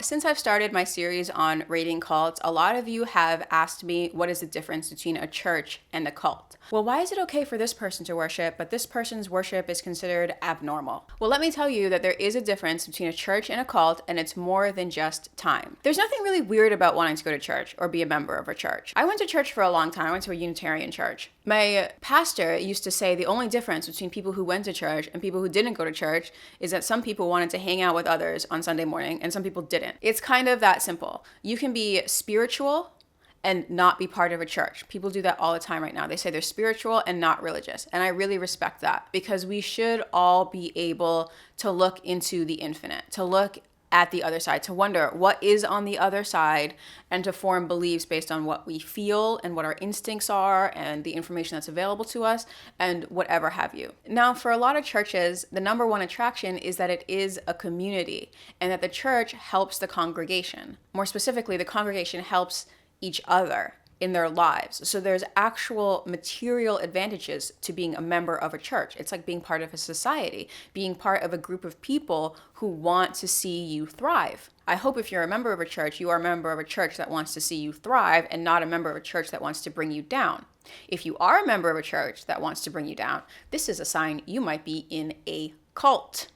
since I've started my series on rating cults, a lot of you have asked me what is the difference between a church and a cult. Well, why is it okay for this person to worship, but this person's worship is considered abnormal? Well, let me tell you that there is a difference between a church and a cult, and it's more than just time. There's nothing really weird about wanting to go to church or be a member of a church. I went to church for a long time. I went to a Unitarian church. My pastor used to say the only difference between people who went to church and people who didn't go to church is that some people wanted to hang out with others on Sunday morning and some people didn't. It's kind of that simple. You can be spiritual and not be part of a church. People do that all the time right now. They say they're spiritual and not religious. And I really respect that, because we should all be able to look into the infinite, to look at the other side, to wonder what is on the other side, and to form beliefs based on what we feel and what our instincts are and the information that's available to us and whatever have you. Now, for a lot of churches, the number one attraction is that it is a community and that the church helps the congregation. More specifically, the congregation helps each other in their lives. So there's actual material advantages to being a member of a church. It's like being part of a society, being part of a group of people who want to see you thrive. I hope if you're a member of a church, you are a member of a church that wants to see you thrive and not a member of a church that wants to bring you down. If you are a member of a church that wants to bring you down, this is a sign you might be in a cult.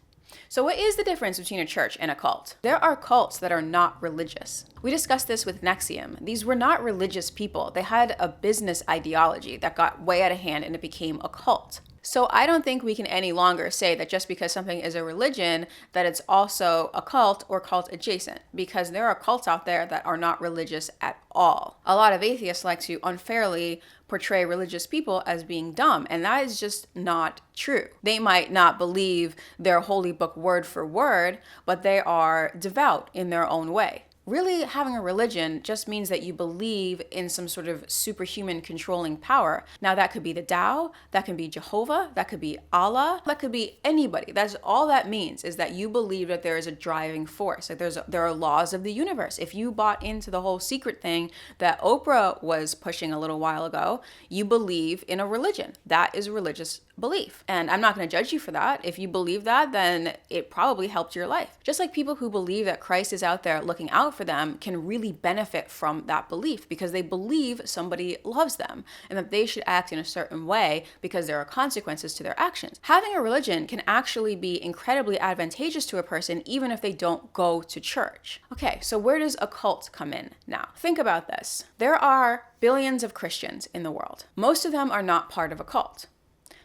So what is the difference between a church and a cult? There are cults that are not religious. We discussed this with Nexium. These were not religious people. They had a business ideology that got way out of hand and it became a cult. So I don't think we can any longer say that just because something is a religion, that it's also a cult or cult adjacent, because there are cults out there that are not religious at all. A lot of atheists like to unfairly portray religious people as being dumb, and that is just not true. They might not believe their holy book word for word, but they are devout in their own way. Really, having a religion just means that you believe in some sort of superhuman controlling power. Now, that could be the Tao, that can be Jehovah, that could be Allah, that could be anybody. That's all that means, is that you believe that there is a driving force. Like there are laws of the universe. If you bought into the whole secret thing that Oprah was pushing a little while ago, you believe in a religion. That is a religious belief. And I'm not going to judge you for that. If you believe that, then it probably helped your life. Just like people who believe that Christ is out there looking out for them can really benefit from that belief, because they believe somebody loves them and that they should act in a certain way because there are consequences to their actions. Having a religion can actually be incredibly advantageous to a person even if they don't go to church. Okay, so where does a cult come in now? Think about this. There are billions of Christians in the world. Most of them are not part of a cult.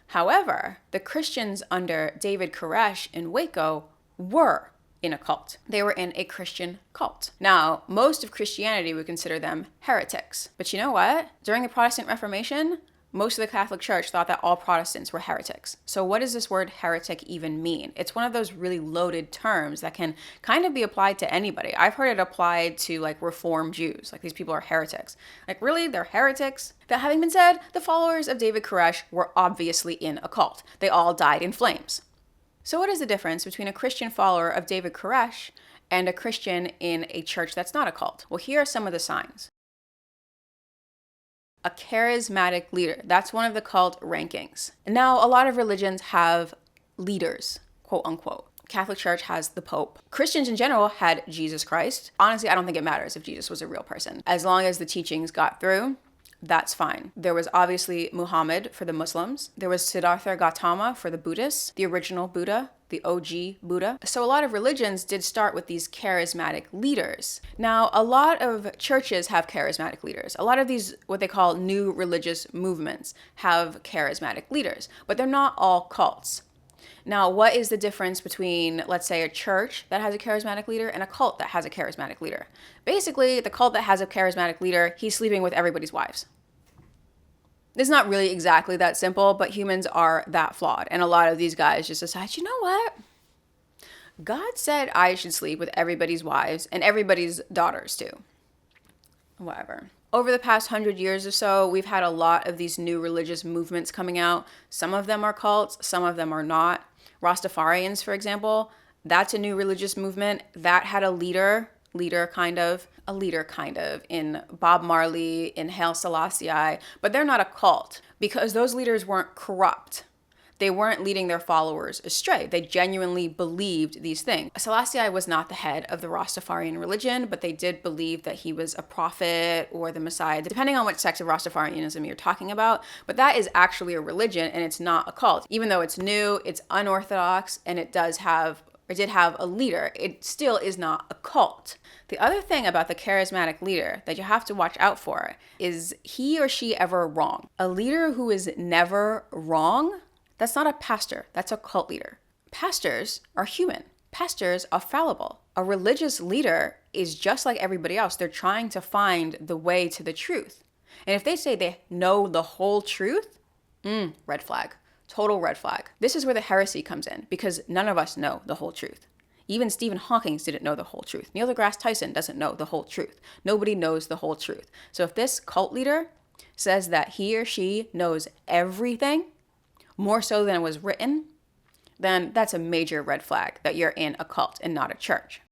However, the Christians under David Koresh in Waco were in a cult. They were in a Christian cult. Now, most of Christianity would consider them heretics. But you know what? During the Protestant Reformation, most of the Catholic Church thought that all Protestants were heretics. So what does this word heretic even mean? It's one of those really loaded terms that can kind of be applied to anybody. I've heard it applied to like Reform Jews, like these people are heretics. Like really, they're heretics? That having been said, the followers of David Koresh were obviously in a cult. They all died in flames. So what is the difference between a Christian follower of David Koresh and a Christian in a church that's not a cult? Well, here are some of the signs. A charismatic leader. That's one of the cult rankings. Now, a lot of religions have leaders, quote unquote. Catholic Church has the Pope. Christians in general had Jesus Christ. Honestly, I don't think it matters if Jesus was a real person. As long as the teachings got through, that's fine. There was obviously Muhammad for the Muslims. There was Siddhartha Gautama for the Buddhists, the original Buddha, the OG Buddha. So a lot of religions did start with these charismatic leaders. Now, a lot of churches have charismatic leaders. A lot of these, what they call new religious movements, have charismatic leaders, but they're not all cults. Now, what is the difference between, let's say, a church that has a charismatic leader and a cult that has a charismatic leader? Basically, the cult that has a charismatic leader, he's sleeping with everybody's wives. It's not really exactly that simple, but humans are that flawed. And a lot of these guys just decide, you know what? God said I should sleep with everybody's wives and everybody's daughters too. Whatever. Over the past 100 years or so, we've had a lot of these new religious movements coming out. Some of them are cults, some of them are not. Rastafarians, for example, that's a new religious movement that had a leader kind of in Bob Marley, in Haile Selassie, but they're not a cult because those leaders weren't corrupt. They weren't leading their followers astray. They genuinely believed these things. Selassie was not the head of the Rastafarian religion, but they did believe that he was a prophet or the Messiah, depending on which sect of Rastafarianism you're talking about. But that is actually a religion, and it's not a cult. Even though it's new, it's unorthodox, and it did have a leader, it still is not a cult. The other thing about the charismatic leader that you have to watch out for is he or she ever wrong. A leader who is never wrong, that's not a pastor, that's a cult leader. Pastors are human. Pastors are fallible. A religious leader is just like everybody else. They're trying to find the way to the truth. And if they say they know the whole truth, red flag. Total red flag. This is where the heresy comes in, because none of us know the whole truth. Even Stephen Hawking didn't know the whole truth. Neil deGrasse Tyson doesn't know the whole truth. Nobody knows the whole truth. So if this cult leader says that he or she knows everything, more so than it was written, then that's a major red flag that you're in a cult and not a church.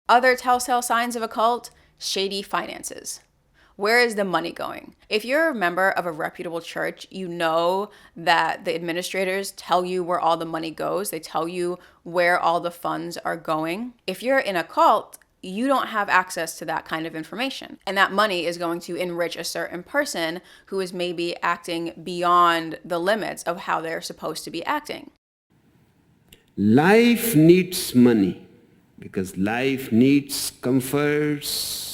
Other telltale signs of a cult: shady finances. Where is the money going? If you're a member of a reputable church, you know that the administrators tell you where all the money goes. They tell you where all the funds are going. If you're in a cult, you don't have access to that kind of information. And that money is going to enrich a certain person who is maybe acting beyond the limits of how they're supposed to be acting. Life needs money because life needs comforts.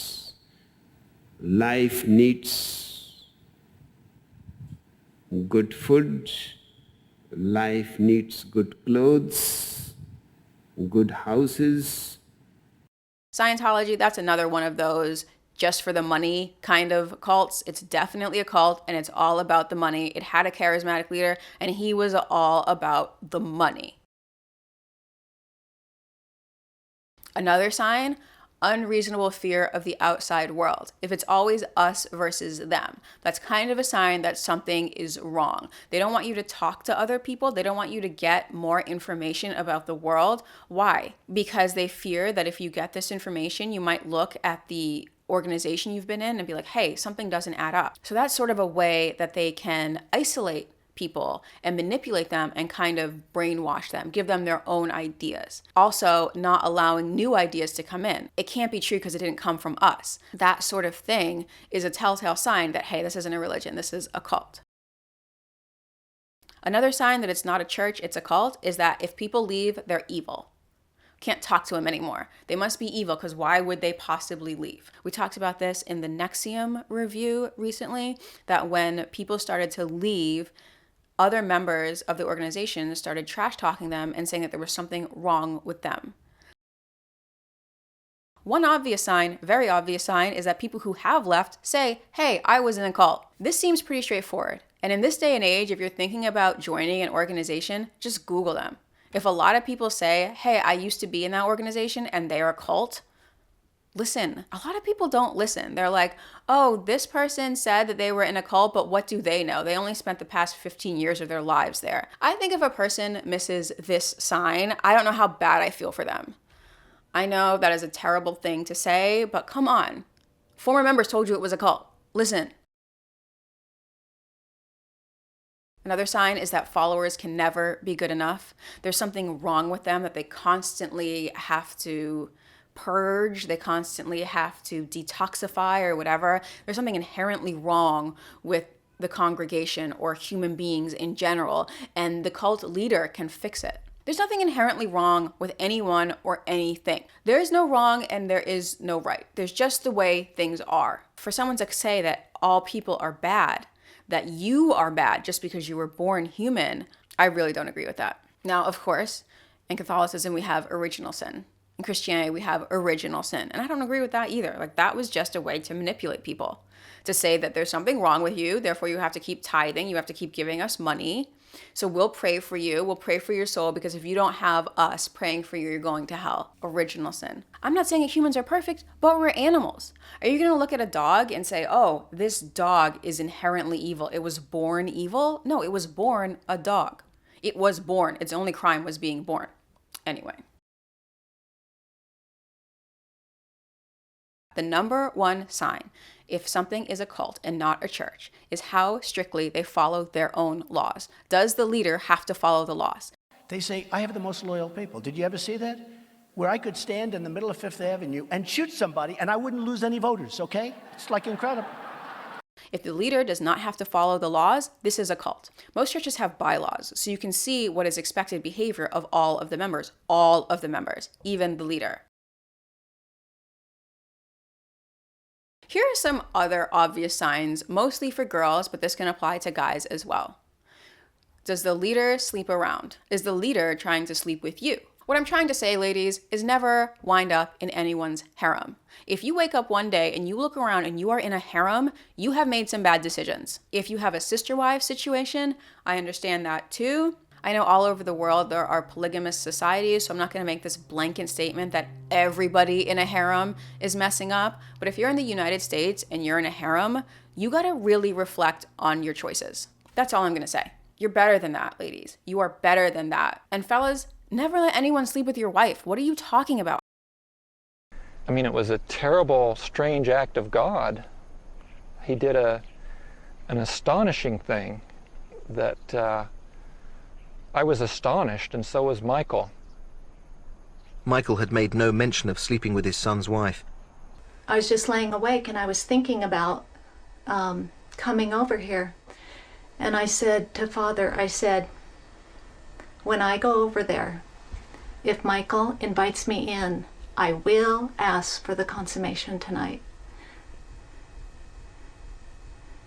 Life needs good food. Life needs good clothes, good houses. Scientology, that's another one of those just for the money kind of cults. It's definitely a cult, and it's all about the money. It had a charismatic leader, and he was all about the money. Another sign: unreasonable fear of the outside world. If it's always us versus them, that's kind of a sign that something is wrong. They don't want you to talk to other people. They don't want you to get more information about the world. Why? Because they fear that if you get this information, you might look at the organization you've been in and be like, hey, something doesn't add up. So that's sort of a way that they can isolate people and manipulate them and kind of brainwash them, give them their own ideas. Also, not allowing new ideas to come in. It can't be true because it didn't come from us. That sort of thing is a telltale sign that, hey, this isn't a religion, this is a cult. Another sign that it's not a church, it's a cult, is that if people leave, they're evil. Can't talk to them anymore. They must be evil, because why would they possibly leave? We talked about this in the Nexium review recently, that when people started to leave, other members of the organization started trash talking them and saying that there was something wrong with them. One obvious sign, very obvious sign, is that people who have left say, hey, I was in a cult. This seems pretty straightforward. And in this day and age, if you're thinking about joining an organization, just Google them. If a lot of people say, hey, I used to be in that organization and they're a cult, listen. A lot of people don't listen. They're like, oh, this person said that they were in a cult, but what do they know? They only spent the past 15 years of their lives there. I think if a person misses this sign, I don't know how bad I feel for them. I know that is a terrible thing to say, but come on. Former members told you it was a cult. Listen. Another sign is that followers can never be good enough. There's something wrong with them that they constantly have to purge, they constantly have to detoxify or whatever. There's something inherently wrong with the congregation or human beings in general, and the cult leader can fix it. There's nothing inherently wrong with anyone or anything. There is no wrong and there is no right. There's just the way things are. For someone to say that all people are bad, that you are bad just because you were born human, I really don't agree with that. Now, of course, in Catholicism, we have original sin. In Christianity, we have original sin. And I don't agree with that either. Like, that was just a way to manipulate people, to say that there's something wrong with you, therefore you have to keep tithing, you have to keep giving us money. So we'll pray for you, we'll pray for your soul, because if you don't have us praying for you, you're going to hell. Original sin. I'm not saying that humans are perfect, but we're animals. Are you going to look at a dog and say, oh, this dog is inherently evil, it was born evil? No, it was born a dog. It was born. Its only crime was being born. Anyway. The number one sign, if something is a cult and not a church, is how strictly they follow their own laws. Does the leader have to follow the laws? They say, I have the most loyal people. Did you ever see that? Where I could stand in the middle of Fifth Avenue and shoot somebody and I wouldn't lose any voters, okay? It's like incredible. If the leader does not have to follow the laws, this is a cult. Most churches have bylaws, so you can see what is expected behavior of all of the members, even the leader. Here are some other obvious signs, mostly for girls, but this can apply to guys as well. Does the leader sleep around? Is the leader trying to sleep with you? What I'm trying to say, ladies, is never wind up in anyone's harem. If you wake up one day and you look around and you are in a harem, you have made some bad decisions. If you have a sister-wife situation, I understand that too. I know all over the world there are polygamous societies, so I'm not going to make this blanket statement that everybody in a harem is messing up. But if you're in the United States and you're in a harem, you got to really reflect on your choices. That's all I'm going to say. You're better than that, ladies. You are better than that. And fellas, never let anyone sleep with your wife. What are you talking about? I mean, it was a terrible, strange act of God. He did an astonishing thing that I was astonished, and so was Michael. Michael had made no mention of sleeping with his son's wife. I was just laying awake and I was thinking about coming over here. And I said to Father, when I go over there, if Michael invites me in, I will ask for the consummation tonight.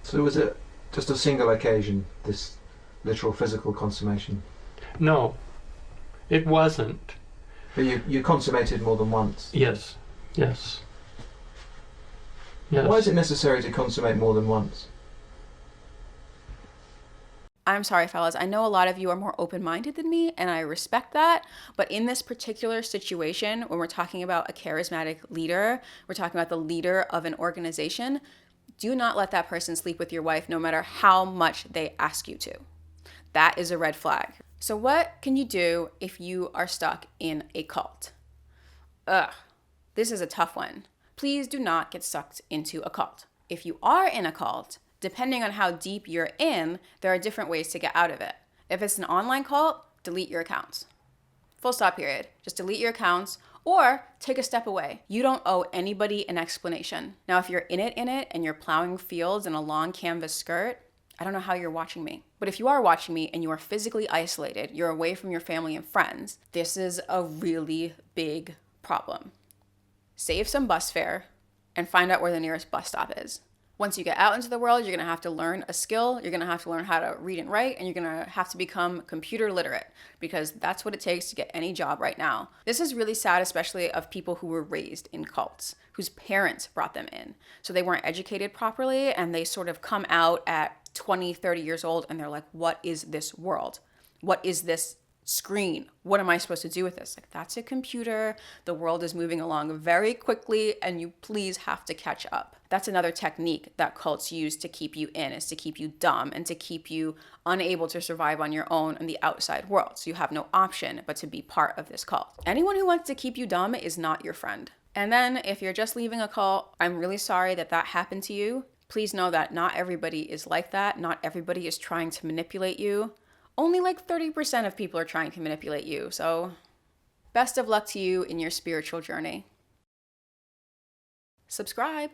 So was it just a single occasion, this literal physical consummation? No, it wasn't. But you consummated more than once? Yes. Yes. Why is it necessary to consummate more than once? I'm sorry, fellas. I know a lot of you are more open-minded than me, and I respect that. But in this particular situation, when we're talking about a charismatic leader, we're talking about the leader of an organization, do not let that person sleep with your wife no matter how much they ask you to. That is a red flag. So what can you do if you are stuck in a cult? This is a tough one. Please do not get sucked into a cult. If you are in a cult, depending on how deep you're in, there are different ways to get out of it. If it's an online cult, delete your accounts. Full stop, period. Just delete your accounts or take a step away. You don't owe anybody an explanation. Now, if you're in it and you're plowing fields in a long canvas skirt, I don't know how you're watching me. But if you are watching me and you are physically isolated, you're away from your family and friends, this is a really big problem. Save some bus fare and find out where the nearest bus stop is. Once you get out into the world, you're going to have to learn a skill. You're going to have to learn how to read and write, and you're going to have to become computer literate because that's what it takes to get any job right now. This is really sad, especially of people who were raised in cults, whose parents brought them in. So they weren't educated properly, and they sort of come out at 20, 30 years old, and they're like, what is this world? What is this screen? What am I supposed to do with this? Like, that's a computer. The world is moving along very quickly, and you please have to catch up. That's another technique that cults use to keep you in, is to keep you dumb and to keep you unable to survive on your own in the outside world. So you have no option but to be part of this cult. Anyone who wants to keep you dumb is not your friend. And then if you're just leaving a cult, I'm really sorry that that happened to you. Please know that not everybody is like that. Not everybody is trying to manipulate you. Only like 30% of people are trying to manipulate you. So best of luck to you in your spiritual journey. Subscribe.